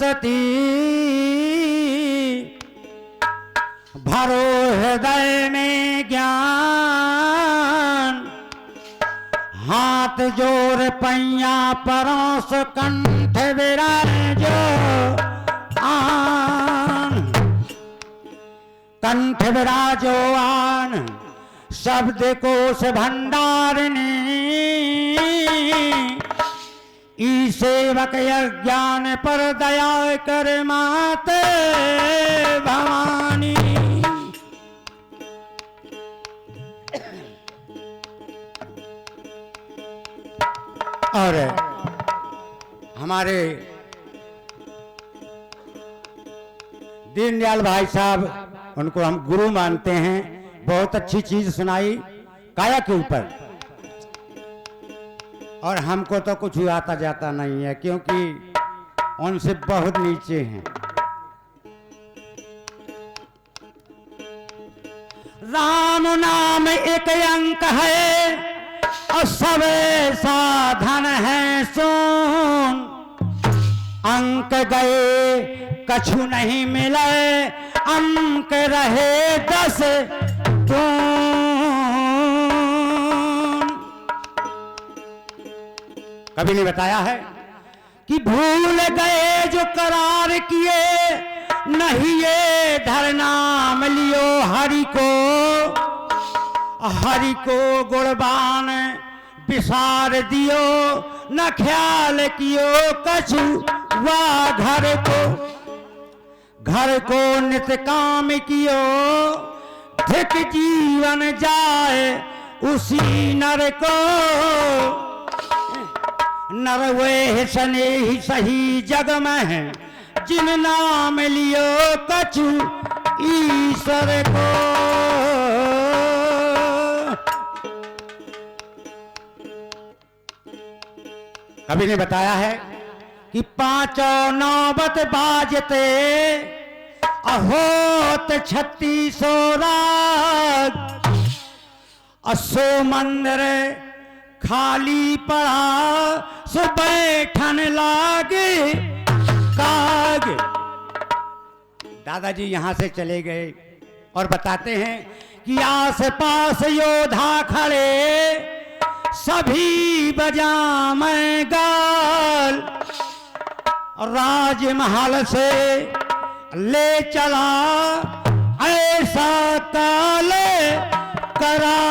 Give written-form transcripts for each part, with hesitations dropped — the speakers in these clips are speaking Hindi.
सरस्वती भरो हृदय में ज्ञान, हाथ जोर पैया परोस कंठ विराजो आन, कंठ विराजो आन, शब्द कोश भंडारिणी, ई सेवक अज्ञान पर दया कर माते भवानी। और हमारे दीनदयाल भाई साहब, उनको हम गुरु मानते हैं, बहुत अच्छी चीज सुनाई काया के ऊपर। और हमको तो कुछ आता जाता नहीं है, क्योंकि उनसे बहुत नीचे हैं। राम नाम एक अंक है और सब साधन है सोन, अंक गए कछु नहीं मिले, अंक रहे 10 दून। कभी नहीं बताया है कि भूल गए जो करार किए, नहीं ये धर नाम लियो हरि को गुणवान विसार दियो, न ख्याल कियो कछु वा घर को नित काम कियो, धिक जीवन जाए उसी नर को, नर वे सने ही सही जग में है, जिन नाम लियो कछु ईश्वर को। कभी ने बताया है कि 5 नौबत बाजते अहोत 36 राग, असो मंदिर खाली पड़ा सो बैठन लागे काग। दादाजी यहां से चले गए और बताते हैं कि आस पास योद्धा खड़े, सभी बजाएं गाल, राजमहल से ले चला ऐसा काले करार।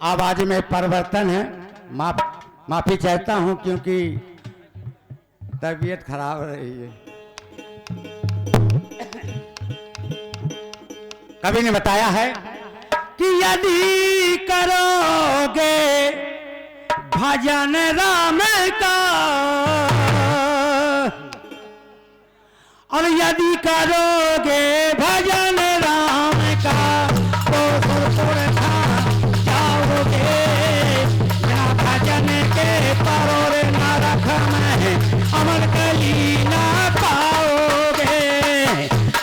आवाज में परिवर्तन है, माफी चाहता हूं, क्योंकि तबीयत खराब रही है। कभी ने बताया है कि यदि करोगे भजन राम का, और यदि करोगे भजन राम का, तो सुरपुर जाओगे, बिना भजन के परोर नरक में अमर कली ना पाओगे,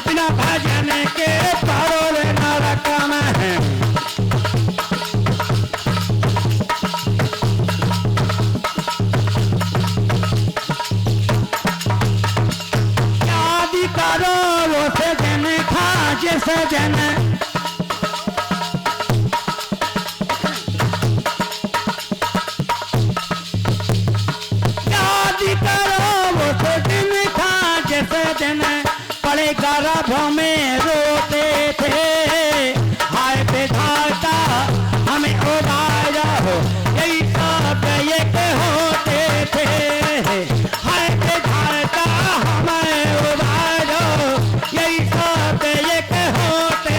बिना भजन के परोर नरक में। याद करो वो सजन था जिस सजन, याद करो वो सजन था जिस सजन, पड़े गर्भ में रोते थे, हाय विधाता हमें उबारा हो, यही सब ये होते थे, हाय विधाता हमें उबारो, यही सब ये होते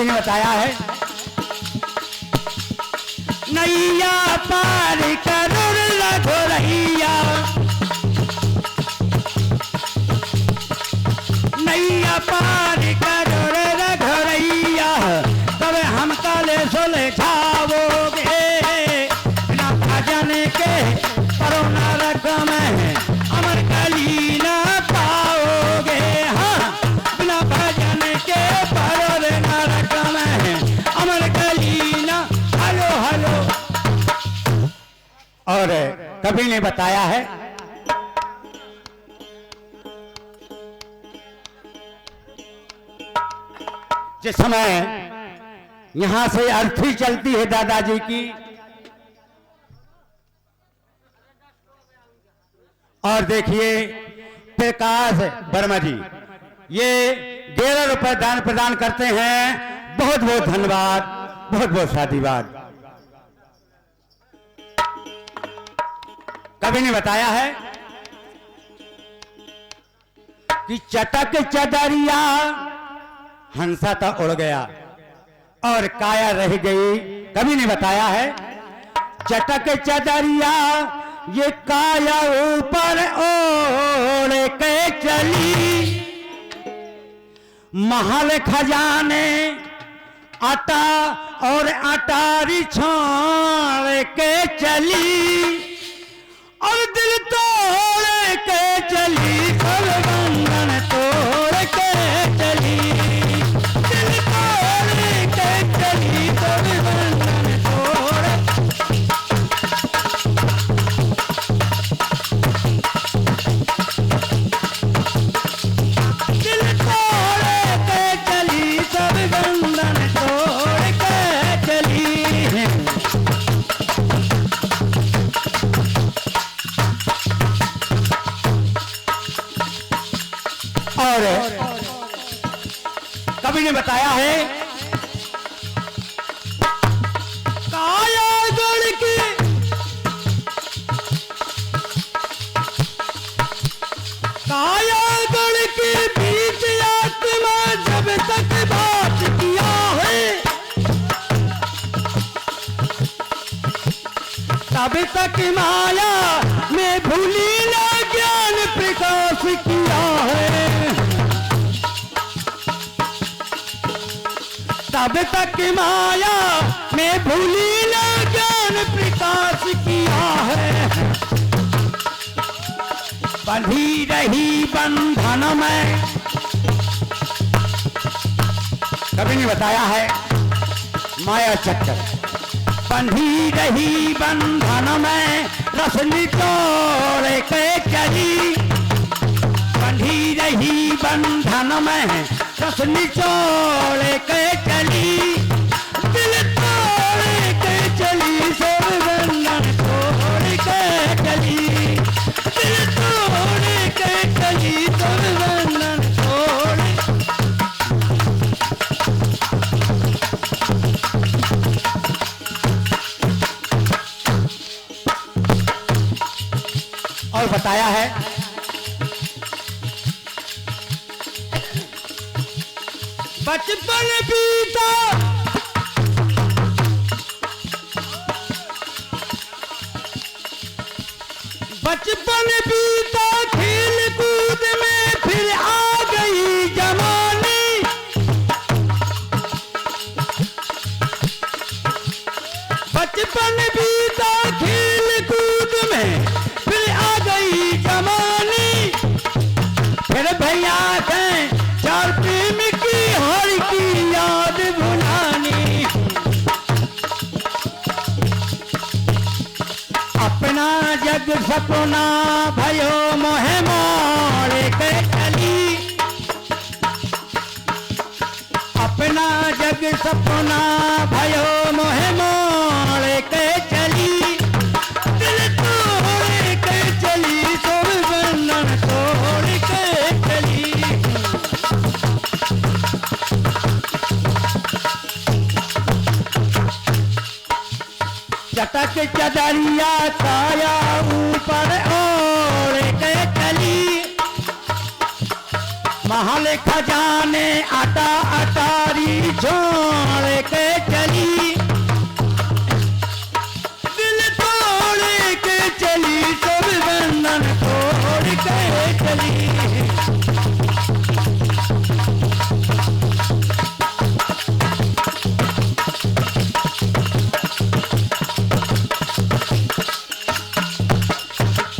कभी ने बताया है, नैया पार करो रघुरैया, नैया पार करो रघुरैया, तब हम कल सुलझाओगे, बिना भजन के परो नरक में अमर कली न पाओगे। हाँ, बिना भजन के परो नरक में अमर कली न। Hello hello. और कभी ने बताया है, जिस समय यहां से अर्थी चलती है दादाजी की, और देखिए प्रकाश वर्मा जी ये 11 रुपए दान प्रदान करते हैं। बहुत बहुत धन्यवाद, बहुत बहुत साधुवाद। कभी ने बताया है कि चटक चदरिया हंसा तो उड़ गया और काया रह गई। कभी ने बताया है, चटक चदरिया ये काया ऊपर ओढ़ के चली, महल खजाने आटा और अटारी छोड़ के चली, और दिल तोड़ के चली, सब बंधन तोड़ के चली, दिल तोड़ के चली, सब बंधन तोड़। दिल तोड़ के चली, सब बंधन तोड़ के चली। और कभी ने बताया है, काया गढ़ की बीच आत्मा जब तक बात किया है, तब तक माया में भूली ना ज्ञान प्रकाश किया है, तब तक माया में भूली ना ज्ञान प्रकाश किया है। बंधी रही बंधन में, कभी नहीं बताया है, माया चक्कर बंधी रही बंधन में, रस निचोड़ के चली, बंधी रही बंधन में, रस निचोड़ के चली, दिल तोड़ के चली, सब बंधन तोड़ के चली, दिल तोड़ के चली, सब बंधन तोड़। और बताया है, बचपन बीता बचपन बीता खेल कूद में, फिर आ गई जवानी, बचपन बीता खेल कूद में, फिर आ गई जवानी, फिर भैया से चार प्रेम की हर की याद भुलानी, अपना जग सपना भयो मोहे मोड़ के चली, अपना जग सपना भयो मोहे मोड़ के चली, दिल तोड़ के चली, सब बंधन तोड़ के चली। चटक चदरिया काया ऊपर ओढ़ के चली, महल खजाने आटा अटारी छोड़ के चली, दिल तोड़ के चली, सब बंधन तोड़ के चली।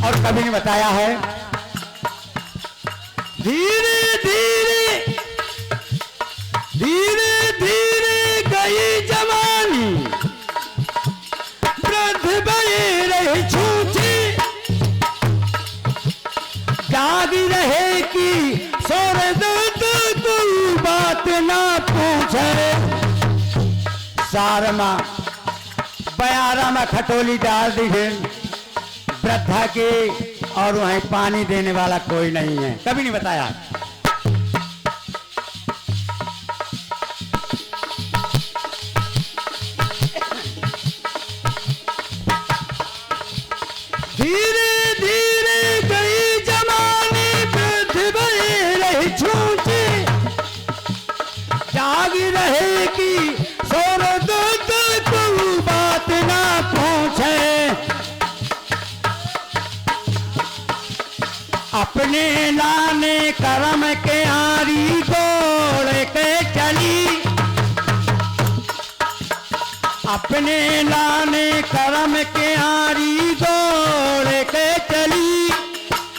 और कवि ने बताया है, धीरे धीरे धीरे धीरे गई जवानी, वृद्ध बड़े रहे छूछी, जागी रहे कि सोर दर्द तू बात ना पूछे। सारमा बयारा में खटोली डाल दी है वृद्धा के, और वहीं पानी देने वाला कोई नहीं है। कभी नहीं बताया। धीरे धीरे गई जमानी, वृद्ध बड़े रही छूछी, जागी रहे कि सोर दूत तू बात ना पूछे। अपने लाने करम के आरी गोड़ के चली, अपने लाने करम के आरी गोड़ के चली,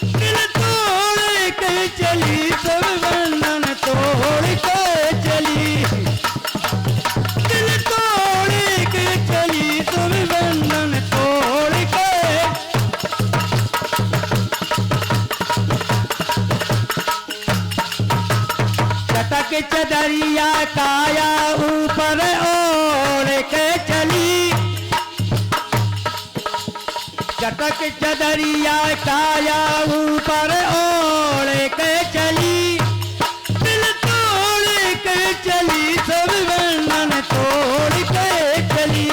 दिल तोड़ के चली, सब बंधन तोड़ के चली, दिल तोड़ के चली, सब बंधन तोड़ के। चटक चदरिया काया ऊपर ओढ़ के चली, चटक चदरिया काया ऊपर ओढ़ के चली, दिल तोड़ के चली, सब बंधन तोड़ के चली।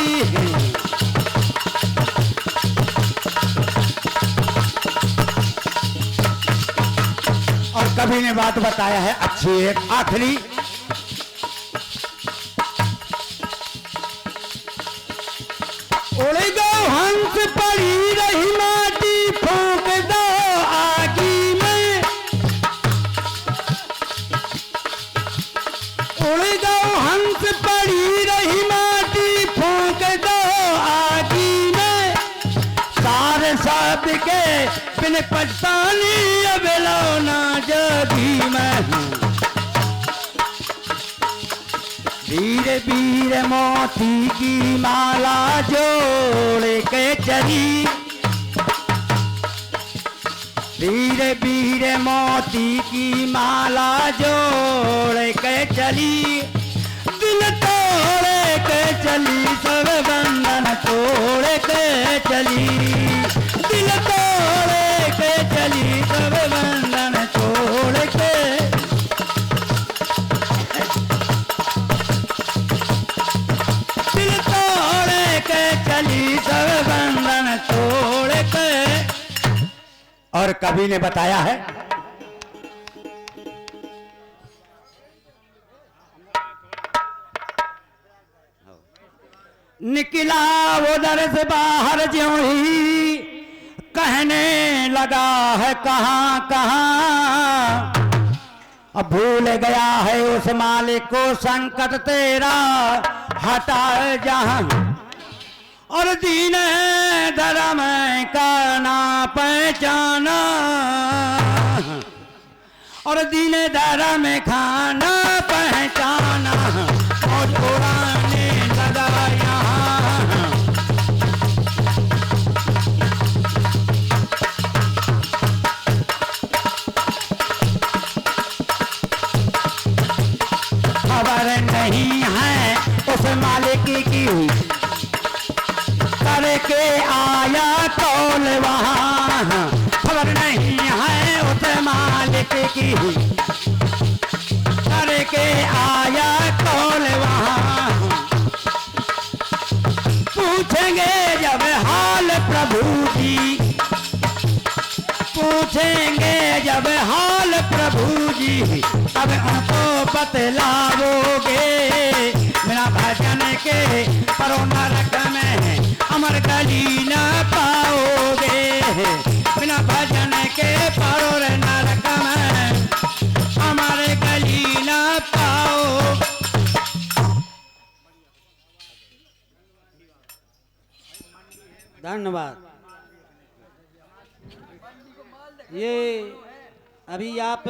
और कवि ने बात बताया है अच्छी, एक आखिरी, उड़ गो हंस पड़ी रही माटी, फूंक दो आगी में, उड़ गो हंस पड़ी रही माटी, फूंक दो आगी में, सारे शब्द के बिन पछतानी अब लौना जगी में। वीर वीर मोती की माला जोड़ के चली, वीर वीर मोती की माला जोड़ के चली, दिल तोड़ के चली, सब बंधन तोड़ के चली, दिल तोड़ के चली, सब बंधन तोड़ के। दिल तोड़ के चली, सब बंधन तोड़ के। और कवि ने बताया है, निकला उधर से बाहर ज्यों ही, कहने लगा है कहां कहां, अब भूल गया है उस मालिक को संकट तेरा हटा जहां, और दीन धर्म का ना पहचाना, और दीन धर्म खाना पहचाना, और पुराने लगा यहाँ। खबर नहीं है उस मालिक की, करके आया कौल वहाँ, खबर नहीं है उस मालिक की, करके आया कौल वहाँ। पूछेंगे जब हाल प्रभु की, पूछेंगे जब हाल प्रभु जी तब उनको बतलाओगे। बिना भजन के परो नरक में अमर गली न पाओगे। बिना भजन के परो नरक में अमर गली न पाओ। धन्यवाद। ये अभी आप